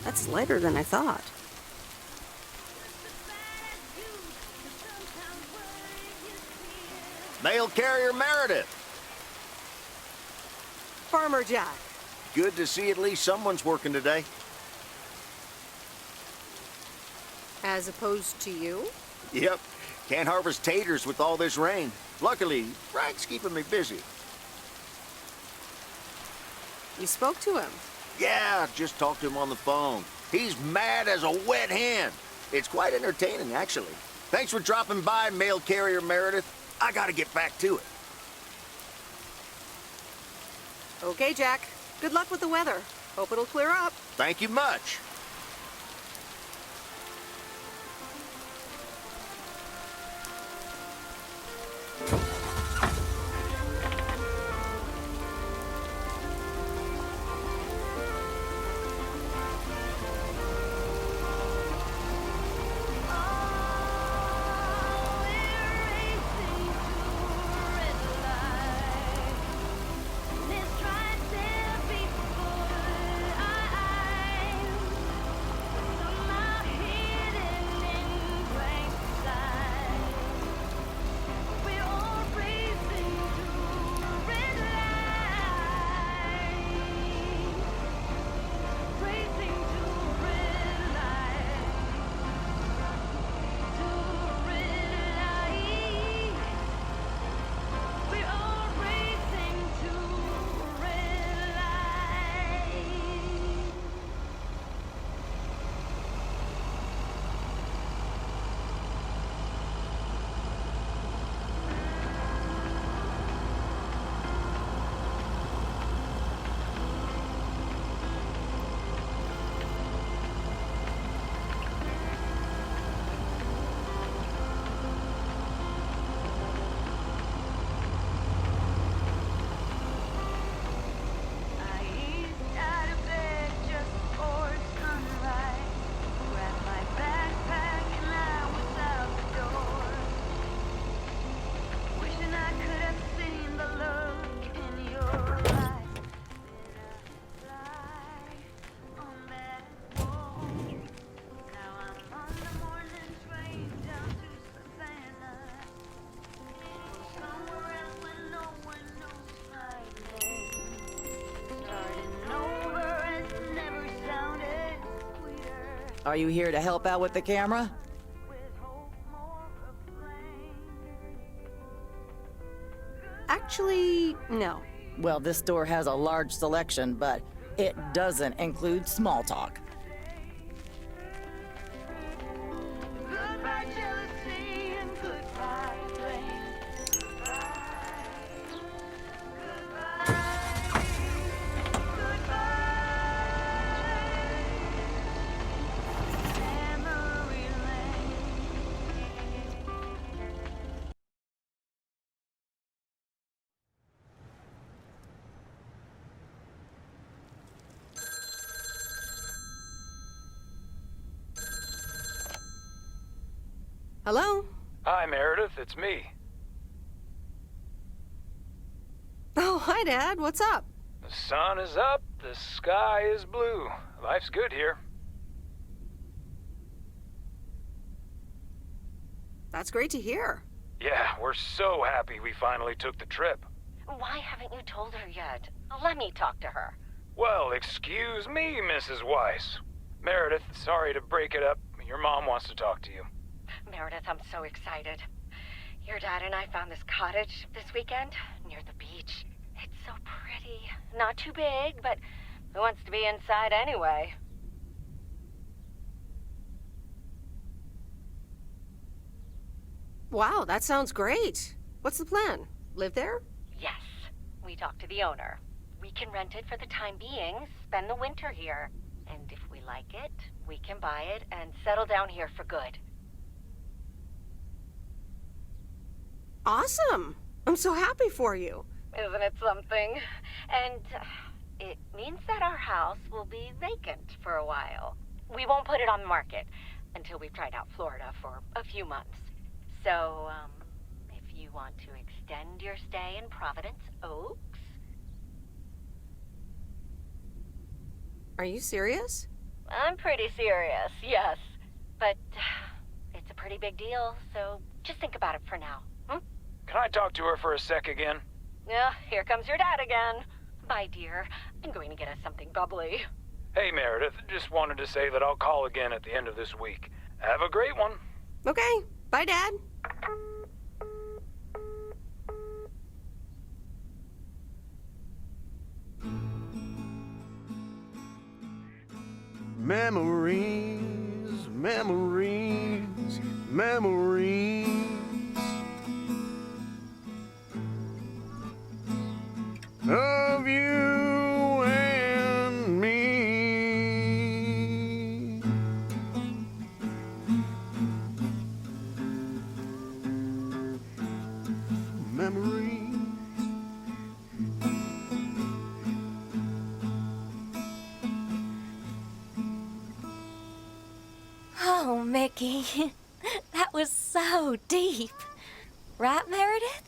That's lighter than I thought. Mail carrier Meredith. Farmer Jack. Good to see at least someone's working today. As opposed to you? Yep. Can't harvest taters with all this rain. Luckily, Frank's keeping me busy. You spoke to him. Yeah, just talked to him on the phone. He's mad as a wet hen. It's quite entertaining, actually. Thanks for dropping by, mail carrier Meredith. I gotta get back to it. Okay, Jack. Good luck with the weather. Hope it'll clear up. Thank you much. Are you here to help out with the camera? Actually, no. Well, this store has a large selection, but it doesn't include small talk. Hello? Hi, Meredith, it's me. Oh, hi, Dad. What's up? The sun is up, the sky is blue. Life's good here. That's great to hear. Yeah, we're so happy we finally took the trip. Why haven't you told her yet? Let me talk to her. Well, excuse me, Mrs. Weiss. Meredith, sorry to break it up. Your mom wants to talk to you. Meredith, I'm so excited. Your dad and I found this cottage this weekend near the beach. It's so pretty. Not too big, but who wants to be inside anyway? Wow, that sounds great. What's the plan? Live there? Yes. We talked to the owner. We can rent it for the time being, spend the winter here. And if we like it, we can buy it and settle down here for good. Awesome. I'm so happy for you. Isn't it something? And it means that our house will be vacant for a while. We won't put it on the market until we've tried out Florida for a few months. So, if you want to extend your stay in Providence Oaks... Are you serious? I'm pretty serious, yes. But it's a pretty big deal, so just think about it for now. Hmm? Can I talk to her for a sec again? Yeah, here comes your dad again. Bye, dear. I'm going to get us something bubbly. Hey, Meredith, just wanted to say that I'll call again at the end of this week. Have a great one. Okay. Bye, Dad. Memories, memories, memories of you and me. Memories. Oh, Mickey, that was so deep. Right, Meredith?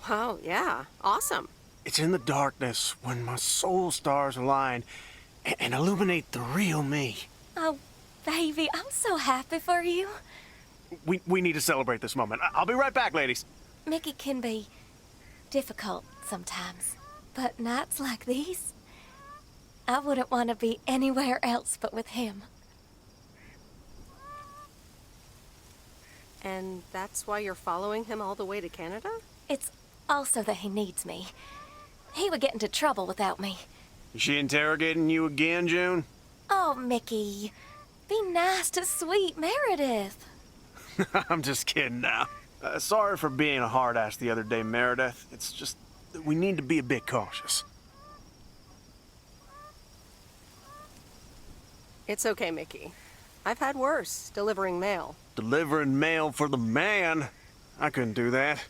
Oh, yeah. Awesome. It's in the darkness when my soul stars align and illuminate the real me. Oh, baby, I'm so happy for you. We need to celebrate this moment. I'll be right back, ladies. Mickey can be difficult sometimes, but nights like these, I wouldn't want to be anywhere else but with him. And that's why you're following him all the way to Canada? It's also that he needs me. He would get into trouble without me. Is she interrogating you again, June? Oh, Mickey, be nice to sweet Meredith. I'm just kidding now. Sorry for being a hard ass the other day, Meredith. It's just that we need to be a bit cautious. It's okay, Mickey. I've had worse, delivering mail. Delivering mail for the man? I couldn't do that.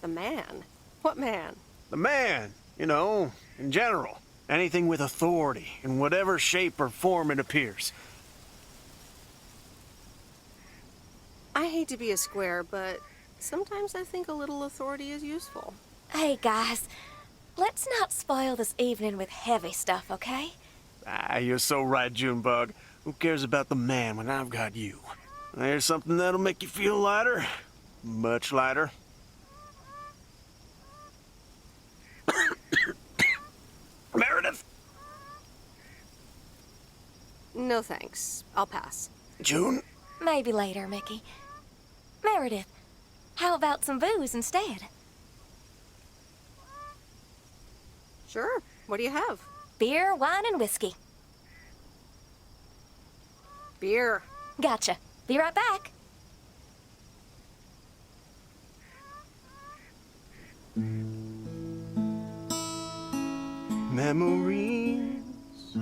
The man? What man? The man, you know, in general. Anything with authority, in whatever shape or form it appears. I hate to be a square, but sometimes I think a little authority is useful. Hey, guys, let's not spoil this evening with heavy stuff, okay? Ah, you're so right, Junebug. Who cares about the man when I've got you? There's something that'll make you feel lighter. Much lighter. Meredith? No thanks. I'll pass. June? Maybe later, Mickey. Meredith, how about some booze instead? Sure. What do you have? Beer, wine, and whiskey. Beer. Gotcha. Be right back. Memories,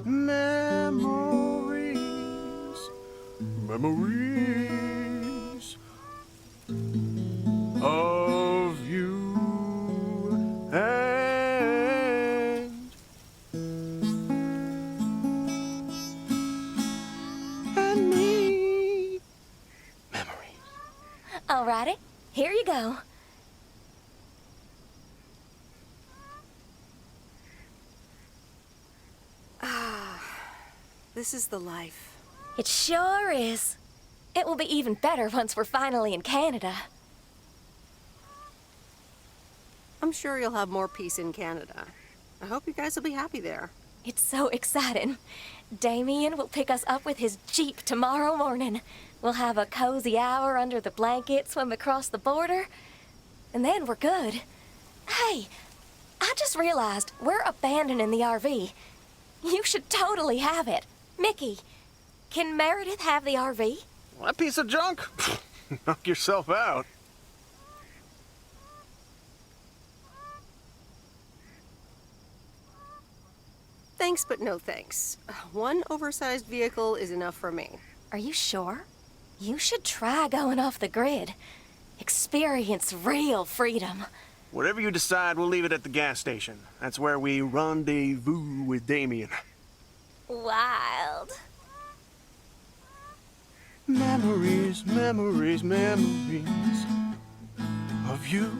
memories, memories of you and me. Memories. Alrighty, here you go. This is the life. It sure is. It will be even better once we're finally in Canada. I'm sure you'll have more peace in Canada. I hope you guys will be happy there. It's so exciting. Damien will pick us up with his Jeep tomorrow morning. We'll have a cozy hour under the blankets when we cross the border. And then we're good. Hey, I just realized we're abandoning the RV. You should totally have it. Mickey, can Meredith have the RV? That piece of junk? Knock yourself out. Thanks, but no thanks. One oversized vehicle is enough for me. Are you sure? You should try going off the grid. Experience real freedom. Whatever you decide, we'll leave it at the gas station. That's where we rendezvous with Damien. Wild. Memories, memories, memories of you